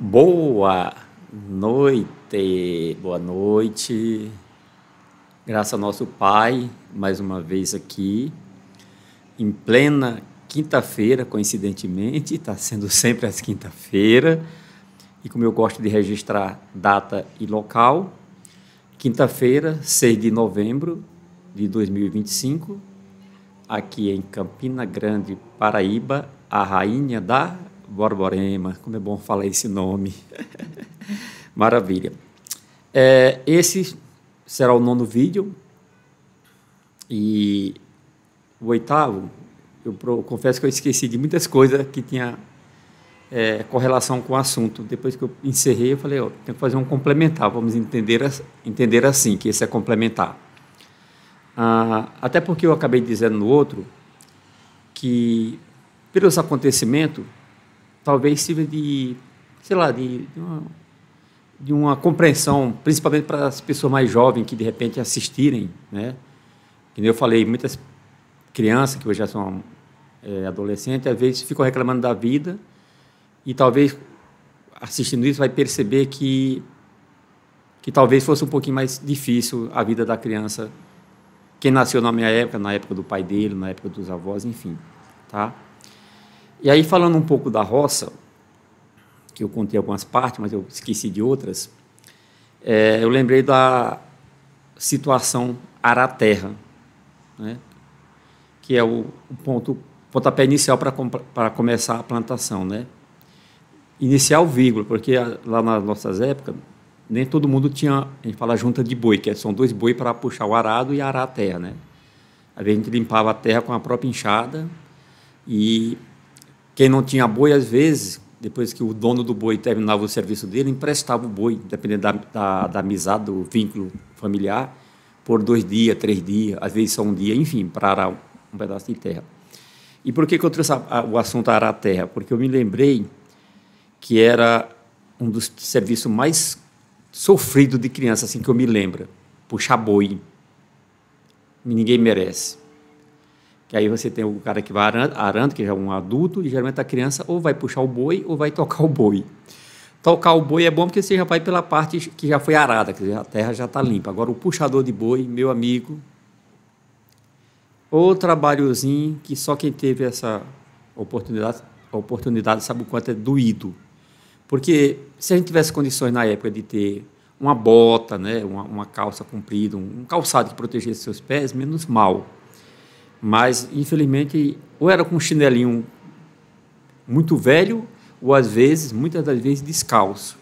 Boa boa noite. Graças ao nosso Pai, mais uma vez aqui, em plena quinta-feira, coincidentemente, está sendo sempre às quinta-feira, e como eu gosto de registrar data e local, quinta-feira, 6 de novembro de 2025, aqui em Campina Grande, Paraíba, a rainha da Borborema. Como é bom falar esse nome. Maravilha. Esse será o 9º vídeo. E o 8º, eu confesso que eu esqueci de muitas coisas que tinha correlação com o assunto. Depois que eu encerrei, eu falei, tenho que fazer um complementar. Vamos entender assim, que esse é complementar. Até porque eu acabei dizendo no outro que, pelos acontecimentos, talvez sirva de, sei lá, de uma compreensão, principalmente para as pessoas mais jovens que, de repente, assistirem, né? Como eu falei, muitas crianças que hoje já são adolescentes, às vezes ficam reclamando da vida e, talvez, assistindo isso, vai perceber que talvez fosse um pouquinho mais difícil a vida da criança, quem nasceu na minha época, na época do pai dele, na época dos avós, enfim, tá? E aí, falando um pouco da roça, que eu contei algumas partes, mas eu esqueci de outras, eu lembrei da situação arar-terra, né? Que é o pontapé inicial para começar a plantação, né? Inicial, vírgula, porque lá nas nossas épocas, nem todo mundo tinha, a gente fala junta de boi, que são 2 boi para puxar o arado e arar a terra, né? Às vezes a gente limpava a terra com a própria enxada e quem não tinha boi, às vezes, depois que o dono do boi terminava o serviço dele, emprestava o boi, dependendo da amizade, do vínculo familiar, por 2 dias, 3 dias, às vezes só um dia, enfim, para arar um pedaço de terra. E por que eu trouxe o assunto arar a terra? Porque eu me lembrei que era um dos serviços mais sofridos de criança, assim que eu me lembro, puxar boi. Ninguém merece. Que aí você tem o cara que vai arando, que já é um adulto, e geralmente a criança ou vai puxar o boi ou vai tocar o boi. Tocar o boi é bom porque você já vai pela parte que já foi arada, quer dizer, a terra já está limpa. Agora, o puxador de boi, meu amigo, o trabalhozinho que só quem teve essa oportunidade sabe o quanto é doído. Porque se a gente tivesse condições na época de ter uma bota, né, uma calça comprida, um calçado que protegesse seus pés, menos mal. Mas, infelizmente, ou era com um chinelinho muito velho, ou, às vezes, muitas das vezes, descalço.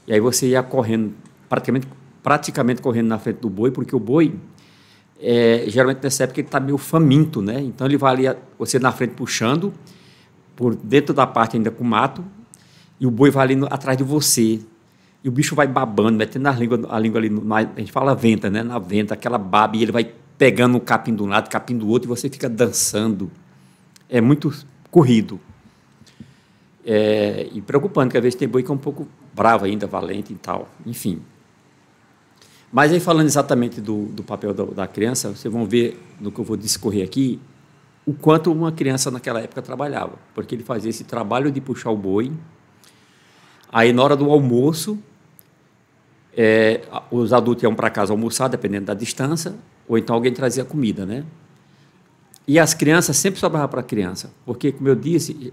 E aí você ia correndo, praticamente correndo na frente do boi, porque o boi, geralmente nessa época, ele está meio faminto, né? Então, ele vai ali, você na frente puxando, por dentro da parte ainda com mato, e o boi vai ali atrás de você. E o bicho vai babando, metendo a língua ali, a gente fala venta, né? Na venta, aquela baba, e ele vai pegando um capim de um lado, capim do outro, e você fica dançando. É muito corrido. E preocupante, porque às vezes tem boi que é um pouco bravo ainda, valente e tal. Enfim. Mas aí, falando exatamente do papel da criança, vocês vão ver, no que eu vou discorrer aqui, o quanto uma criança naquela época trabalhava. Porque ele fazia esse trabalho de puxar o boi. Aí, na hora do almoço, os adultos iam para casa almoçar, dependendo da distância, ou então alguém trazia comida, né? E as crianças sempre sobravam para a criança, porque, como eu disse,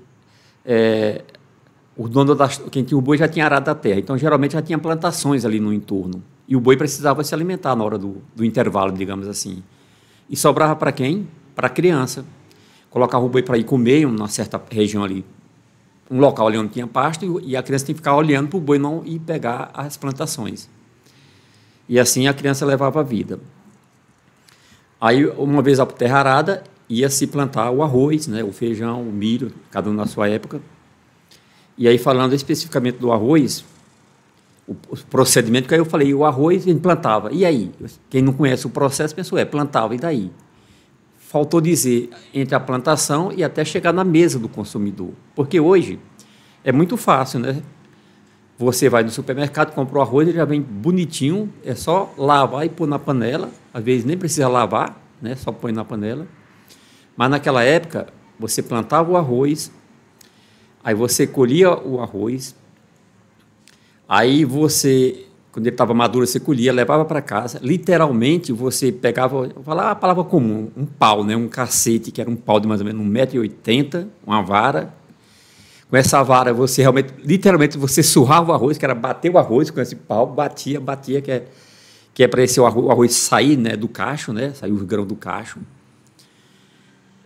o dono quem tinha o boi já tinha arado a terra, então geralmente já tinha plantações ali no entorno, e o boi precisava se alimentar na hora do intervalo, digamos assim. E sobrava para quem? Para a criança. Colocava o boi para ir comer em uma certa região ali, um local ali onde tinha pasto, e a criança tinha que ficar olhando para o boi não ir pegar as plantações. E assim a criança levava a vida. Aí, uma vez a terra arada, ia se plantar o arroz, né, o feijão, o milho, cada um na sua época. E aí, falando especificamente do arroz, o procedimento, que aí eu falei, o arroz a gente plantava. E aí? Quem não conhece o processo, pensou, plantava, e daí? Faltou dizer entre a plantação e até chegar na mesa do consumidor. Porque hoje é muito fácil, né? Você vai no supermercado, compra o arroz, ele já vem bonitinho, é só lavar e pôr na panela. Às vezes nem precisa lavar, né? Só põe na panela. Mas naquela época, você plantava o arroz, aí você colhia o arroz, Aí você, quando ele estava maduro, você colhia, levava para casa. Literalmente, você pegava, vou falar a palavra comum, um pau, né? Um cacete, que era um pau de mais ou menos 1,80 m, uma vara. Com essa vara, você realmente, literalmente, você surrava o arroz, que era bater o arroz com esse pau, batia, que é para esse o arroz sair, né, do cacho, né? Sair o grão do cacho.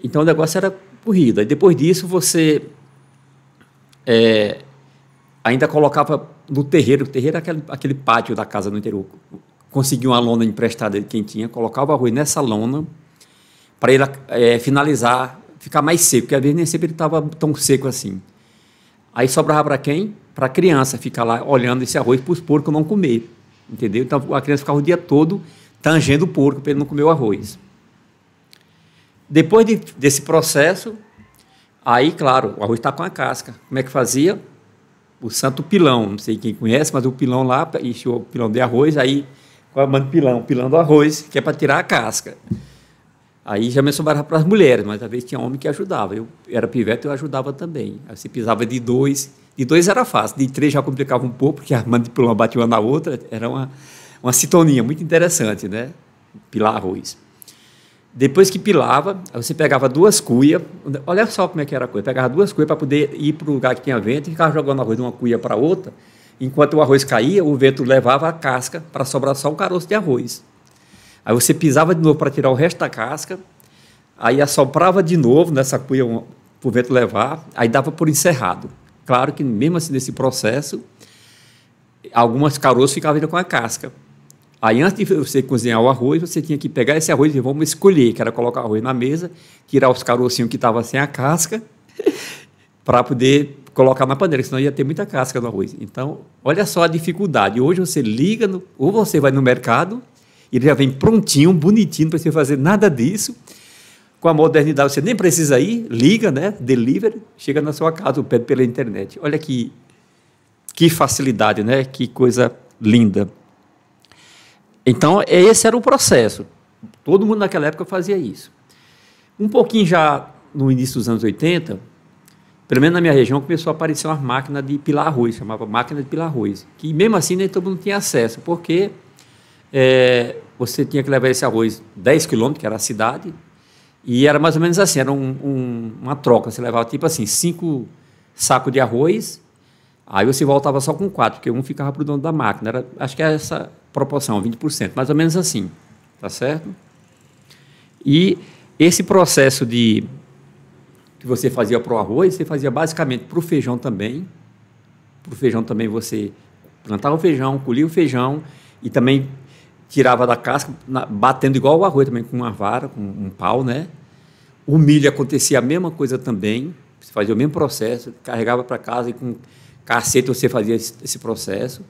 Então, o negócio era corrida. E depois disso, você ainda colocava no terreiro. O terreiro é aquele pátio da casa no interior. Conseguia uma lona emprestada de quem tinha, colocava o arroz nessa lona para ele finalizar, ficar mais seco, porque às vezes nem sempre ele estava tão seco assim. Aí sobrava para quem? Para a criança ficar lá olhando esse arroz para os porcos não comer, entendeu? Então a criança ficava o dia todo tangendo o porco para ele não comer o arroz. Depois desse processo, aí, claro, o arroz está com a casca. Como é que fazia? O santo pilão, não sei quem conhece, mas o pilão lá, encheu o pilão de arroz, aí, qual é o pilão? Pilão do arroz, que é para tirar a casca. Aí já me sobrava para as mulheres, mas às vezes tinha homem que ajudava. Eu era pivete, eu ajudava também. Aí você pisava de dois era fácil, de 3 já complicava um pouco, porque a mão de pilão batia uma na outra, era uma sintonia muito interessante, né? Pilar arroz. Depois que pilava, você pegava 2 cuias, olha só como é que era a coisa, pegava 2 cuias para poder ir para o lugar que tinha vento e ficava jogando arroz de uma cuia para outra, enquanto o arroz caía, o vento levava a casca para sobrar só um caroço de arroz. Aí você pisava de novo para tirar o resto da casca, aí assoprava de novo nessa cuia para o vento levar, aí dava por encerrado. Claro que mesmo assim nesse processo, algumas caroços ficavam ainda com a casca. Aí, antes de você cozinhar o arroz, você tinha que pegar esse arroz e vamos escolher, que era colocar o arroz na mesa, tirar os carocinhos que estavam sem a casca, para poder colocar na panela, senão ia ter muita casca no arroz. Então, olha só a dificuldade. Hoje você liga, ou você vai no mercado, e ele já vem prontinho, bonitinho, não precisa fazer nada disso. Com a modernidade, você nem precisa ir, liga, né? Delivery, chega na sua casa, pede pela internet. Olha que facilidade, né? Que coisa linda. Então, esse era o processo. Todo mundo naquela época fazia isso. Um pouquinho já no início dos anos 80, pelo menos na minha região, começou a aparecer uma máquina de pilar arroz, chamava máquina de pilar arroz, que mesmo assim nem todo mundo tinha acesso, porque você tinha que levar esse arroz 10 quilômetros, que era a cidade, e era mais ou menos assim, era uma troca, você levava tipo assim, 5 sacos de arroz, aí você voltava só com 4, porque um ficava para o dono da máquina, acho que era essa proporção, 20%, mais ou menos assim, tá certo? E esse processo que você fazia para o arroz, você fazia basicamente para o feijão também. Para o feijão também você plantava o feijão, colhia o feijão e também tirava da casca, batendo igual o arroz também, com uma vara, com um pau, né? O milho acontecia a mesma coisa também, você fazia o mesmo processo, carregava para casa e com cacete você fazia esse processo.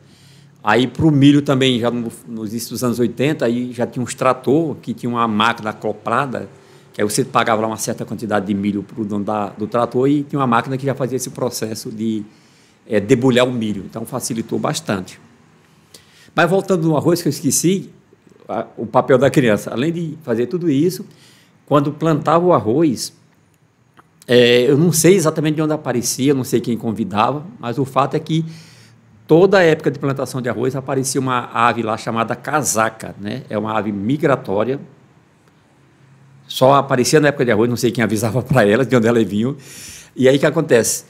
Aí, para o milho também, já nos inícios dos anos 80, aí já tinha uns trator, que tinha uma máquina acoplada, que aí você pagava lá uma certa quantidade de milho para o dono do trator e tinha uma máquina que já fazia esse processo de debulhar o milho. Então, facilitou bastante. Mas, voltando no arroz, que eu esqueci, o papel da criança. Além de fazer tudo isso, quando plantava o arroz, eu não sei exatamente de onde aparecia, não sei quem convidava, mas o fato é que toda a época de plantação de arroz aparecia uma ave lá chamada casaca, né? É uma ave migratória. Só aparecia na época de arroz, não sei quem avisava para ela, de onde ela vinha. E aí o que acontece?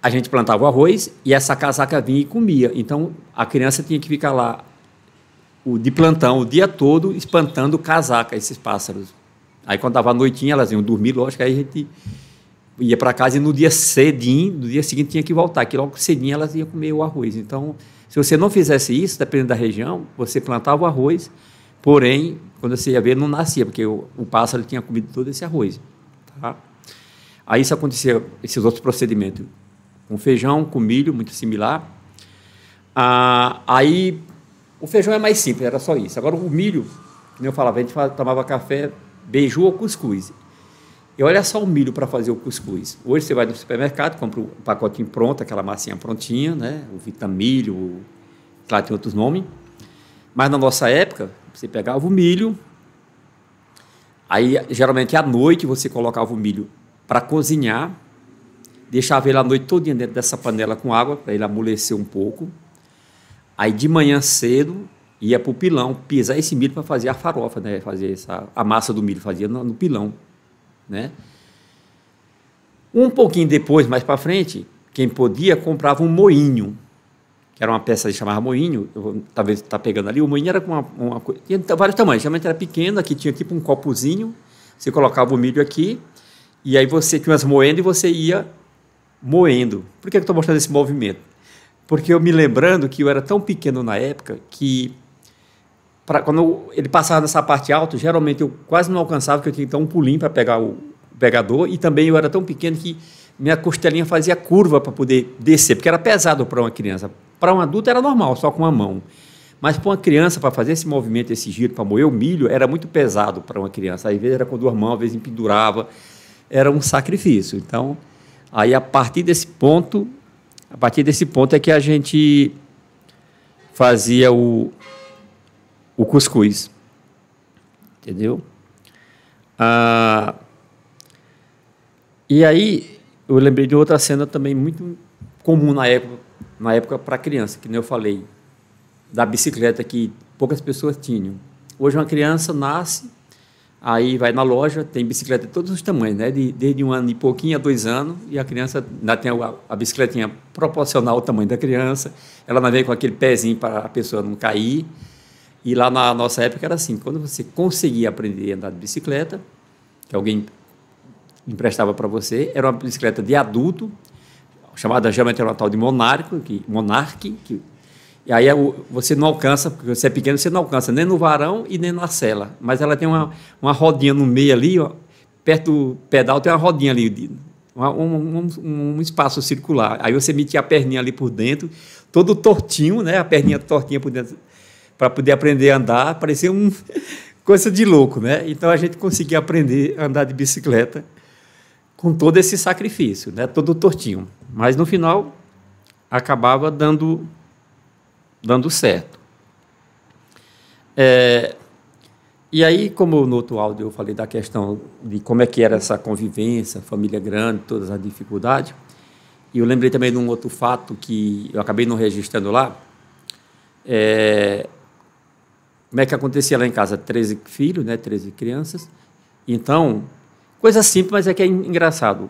A gente plantava o arroz e essa casaca vinha e comia. Então a criança tinha que ficar lá de plantão o dia todo espantando casaca, esses pássaros. Aí quando dava a noitinha, elas iam dormir, lógico, aí a gente ia para casa e no dia cedinho, no dia seguinte tinha que voltar, que logo cedinho elas iam comer o arroz. Então, se você não fizesse isso, dependendo da região, você plantava o arroz, porém, quando você ia ver, não nascia, porque o pássaro tinha comido todo esse arroz. Tá? Aí isso acontecia, esses outros procedimentos, com feijão, com milho, muito similar. Aí, o feijão é mais simples, era só isso. Agora, o milho, como eu falava, a gente tomava café, beiju ou cuscuz. E olha só o milho para fazer o cuscuz. Hoje você vai no supermercado, compra um pacotinho pronto, aquela massinha prontinha, né? O vitamilho, claro, tem outros nomes. Mas na nossa época, você pegava o milho, aí geralmente à noite você colocava o milho para cozinhar, deixava ele a noite todinha dentro dessa panela com água, para ele amolecer um pouco. Aí de manhã cedo ia para o pilão pisar esse milho para fazer a farofa, né? Fazer a massa do milho, fazia no pilão, né? Um pouquinho depois, mais para frente, quem podia comprava um moinho, que era uma peça que chamava moinho, talvez está pegando ali, o moinho era com tinha vários tamanhos, geralmente era pequeno, aqui tinha tipo um copozinho, você colocava o milho aqui, e aí você tinha umas moendo e você ia moendo. Por que eu estou mostrando esse movimento? Porque eu me lembrando que eu era tão pequeno na época que, quando ele passava nessa parte alta, geralmente eu quase não alcançava, porque eu tinha que dar um pulinho para pegar o pegador, e também eu era tão pequeno que minha costelinha fazia curva para poder descer, porque era pesado para uma criança. Para um adulto era normal, só com uma mão. Mas para uma criança, para fazer esse movimento, esse giro, para moer o milho, era muito pesado para uma criança. Às vezes era com duas mãos, às vezes empendurava. Era um sacrifício. Então, aí a partir desse ponto é que a gente fazia o cuscuz. Entendeu? E aí, eu lembrei de outra cena também muito comum na época para criança, que nem eu falei, da bicicleta que poucas pessoas tinham. Hoje uma criança nasce, aí vai na loja, tem bicicleta de todos os tamanhos, né? Desde 1 ano e pouquinho a 2 anos, e a criança ainda tem a bicicletinha proporcional ao tamanho da criança, ela não vem com aquele pezinho para a pessoa não cair. E lá na nossa época era assim, quando você conseguia aprender a andar de bicicleta, que alguém emprestava para você, era uma bicicleta de adulto, chamada geralmente era uma tal de Monarch, e aí você não alcança, porque você é pequeno, você não alcança nem no varão e nem na sela, mas ela tem uma rodinha no meio ali, ó, perto do pedal tem uma rodinha ali, um espaço circular, aí você metia a perninha ali por dentro, todo tortinho, né, a perninha tortinha por dentro, para poder aprender a andar, parecia coisa de louco, né? Então a gente conseguia aprender a andar de bicicleta com todo esse sacrifício, né? Todo tortinho. Mas, no final, acabava dando certo. E aí, como no outro áudio eu falei da questão de como é que era essa convivência, família grande, todas as dificuldades, e eu lembrei também de um outro fato que eu acabei não registrando lá, como é que acontecia lá em casa? 13 filhos, né? 13 crianças. Então, coisa simples, mas é que é engraçado.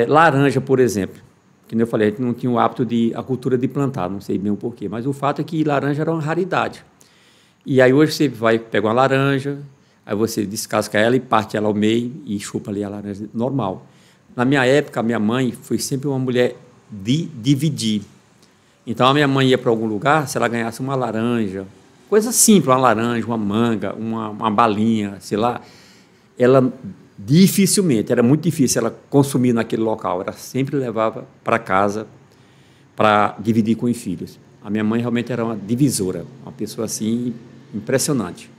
Laranja, por exemplo, que nem eu falei, a gente não tinha o hábito a cultura de plantar, não sei bem o porquê, mas o fato é que laranja era uma raridade. E aí hoje você vai pegar uma laranja, aí você descasca ela e parte ela ao meio e chupa ali a laranja normal. Na minha época, a minha mãe foi sempre uma mulher de dividir. Então, a minha mãe ia para algum lugar, se ela ganhasse uma laranja, coisa simples, uma laranja, uma manga, uma balinha, sei lá, ela dificilmente, era muito difícil ela consumir naquele local, ela sempre levava para casa para dividir com os filhos. A minha mãe realmente era uma divisora, uma pessoa assim impressionante.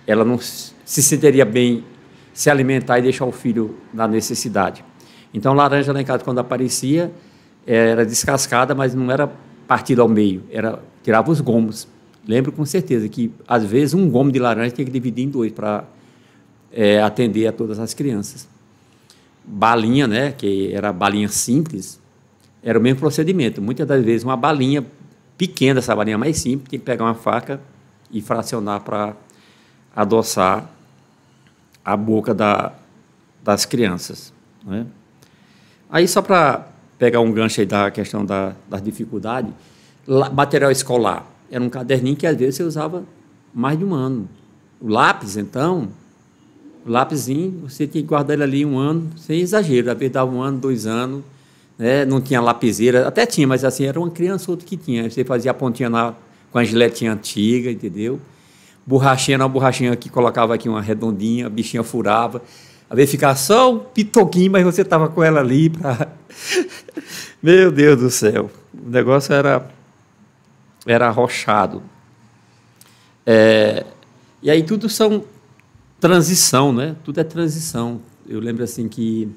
Ela não se sentiria bem se alimentar e deixar o filho na necessidade. Então, laranja lá em casa, quando aparecia, era descascada, mas não era partida ao meio, tirava os gomos. Lembro com certeza que, às vezes, um gomo de laranja tinha que dividir em 2 para atender a todas as crianças. Balinha, né, que era balinha simples, era o mesmo procedimento. Muitas das vezes, uma balinha pequena, essa balinha mais simples, tinha que pegar uma faca e fracionar para adoçar a boca das crianças, né? Aí, só para pegar um gancho aí da questão das dificuldades, material escolar. Era um caderninho que, às vezes, você usava mais de 1 ano. O lápis, então, o lápisinho, você tinha que guardar ele ali 1 ano, sem exagero. Às vezes dava 1 ano, 2 anos, né? Não tinha lapiseira, até tinha, mas assim, era uma criança ou outra que tinha. Você fazia a pontinha com a giletinha antiga, entendeu? Borrachinha, uma borrachinha que colocava aqui uma redondinha, a bichinha furava. Às vezes ficava só um pitoquinho, mas você estava com ela ali para... Meu Deus do céu, o negócio era arrochado. E aí tudo são transição, né? Tudo é transição. Eu lembro assim que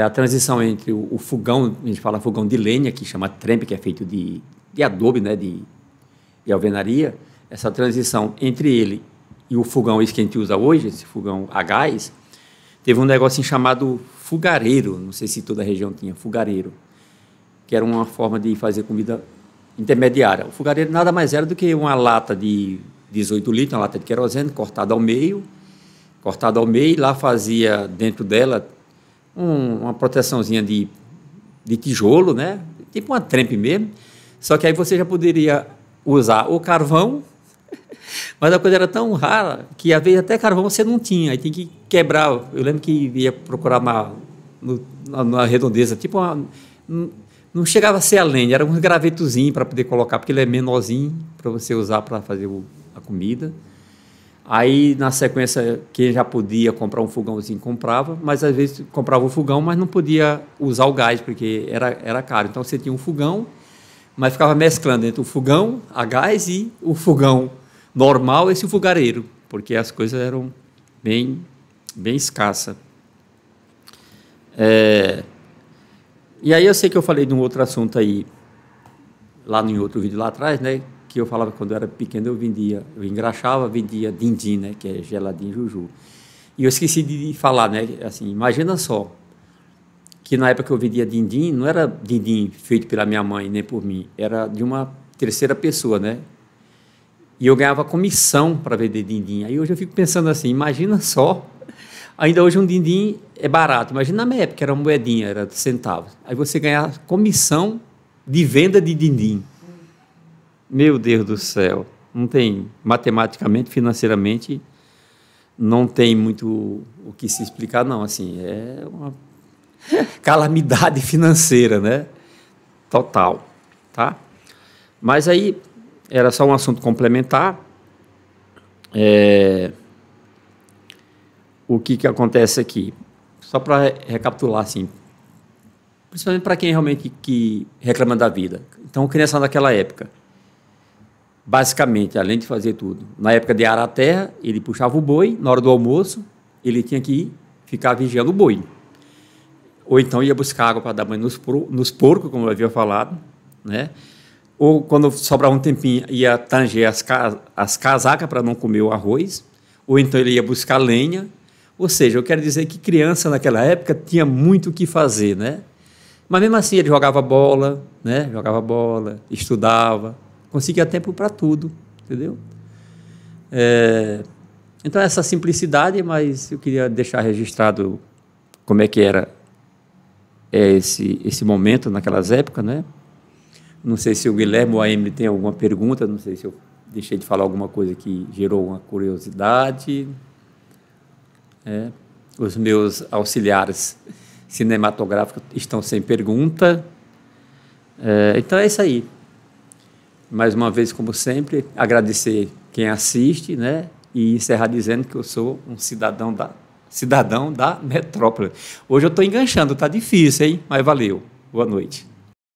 a transição entre o fogão, a gente fala fogão de lenha, que chama trempe, que é feito de adobe, né? de alvenaria, essa transição entre ele e o fogão, esse que a gente usa hoje, esse fogão a gás, teve um negocinho chamado fogareiro, não sei se toda a região tinha fogareiro. que era uma forma de fazer comida intermediária. O fogareiro nada mais era do que uma lata de 18 litros, uma lata de querosene cortada ao meio, e lá fazia dentro dela uma proteçãozinha de tijolo, né? Tipo uma trempe mesmo, só que aí você já poderia usar o carvão, mas a coisa era tão rara que às vezes até carvão você não tinha, aí tem que quebrar. Eu lembro que ia procurar na redondeza, tipo não chegava a ser a lenha, era um gravetozinho para poder colocar, porque ele é menorzinho para você usar para fazer a comida. Aí, na sequência, quem já podia comprar um fogãozinho, comprava, mas às vezes comprava o fogão, mas não podia usar o gás, porque era caro. Então, você tinha um fogão, mas ficava mesclando entre o fogão a gás e o fogão normal, esse fogareiro, porque as coisas eram bem escassas. E aí eu sei que eu falei de um outro assunto aí, lá em outro vídeo lá atrás, né? Que eu falava que quando eu era pequeno eu engraxava, vendia din-din, né? Que é geladinho juju. E eu esqueci de falar, né? Assim, imagina só, que na época que eu vendia din-din, não era din-din feito pela minha mãe, nem por mim, era de uma terceira pessoa, né? E eu ganhava comissão para vender din-din. Aí hoje eu fico pensando assim, imagina só, ainda hoje um din-din é barato, imagina na minha época, era uma moedinha, era centavos. Aí você ganhar comissão de venda de din-din. Meu Deus do céu, não tem, matematicamente, financeiramente, não tem muito o que se explicar, não, assim, é uma calamidade financeira, né? Total, tá? Mas aí, era só um assunto complementar. O que acontece aqui? Só para recapitular, assim, principalmente para quem realmente que reclama da vida. Então, criança naquela época, basicamente, além de fazer tudo, na época de arar a terra, ele puxava o boi, na hora do almoço, ele tinha que ficar vigiando o boi. Ou então ia buscar água para dar banho nos porcos, como eu havia falado, né? Ou quando sobrava um tempinho, ia tanger as casacas para não comer o arroz, ou então ele ia buscar lenha. Ou seja, eu quero dizer que criança naquela época tinha muito o que fazer, né? Mas mesmo assim ele jogava bola, né? Jogava bola, estudava, conseguia tempo para tudo, entendeu? Então, essa simplicidade, mas eu queria deixar registrado como é que era esse momento naquelas épocas, né? Não sei se o Guilherme ou a Emily tem alguma pergunta, não sei se eu deixei de falar alguma coisa que gerou uma curiosidade. Os meus auxiliares cinematográficos estão sem pergunta. Então, é isso aí. Mais uma vez, como sempre, agradecer quem assiste, né? E encerrar dizendo que eu sou um cidadão da metrópole. Hoje eu estou enganchando, está difícil, hein? Mas valeu. Boa noite.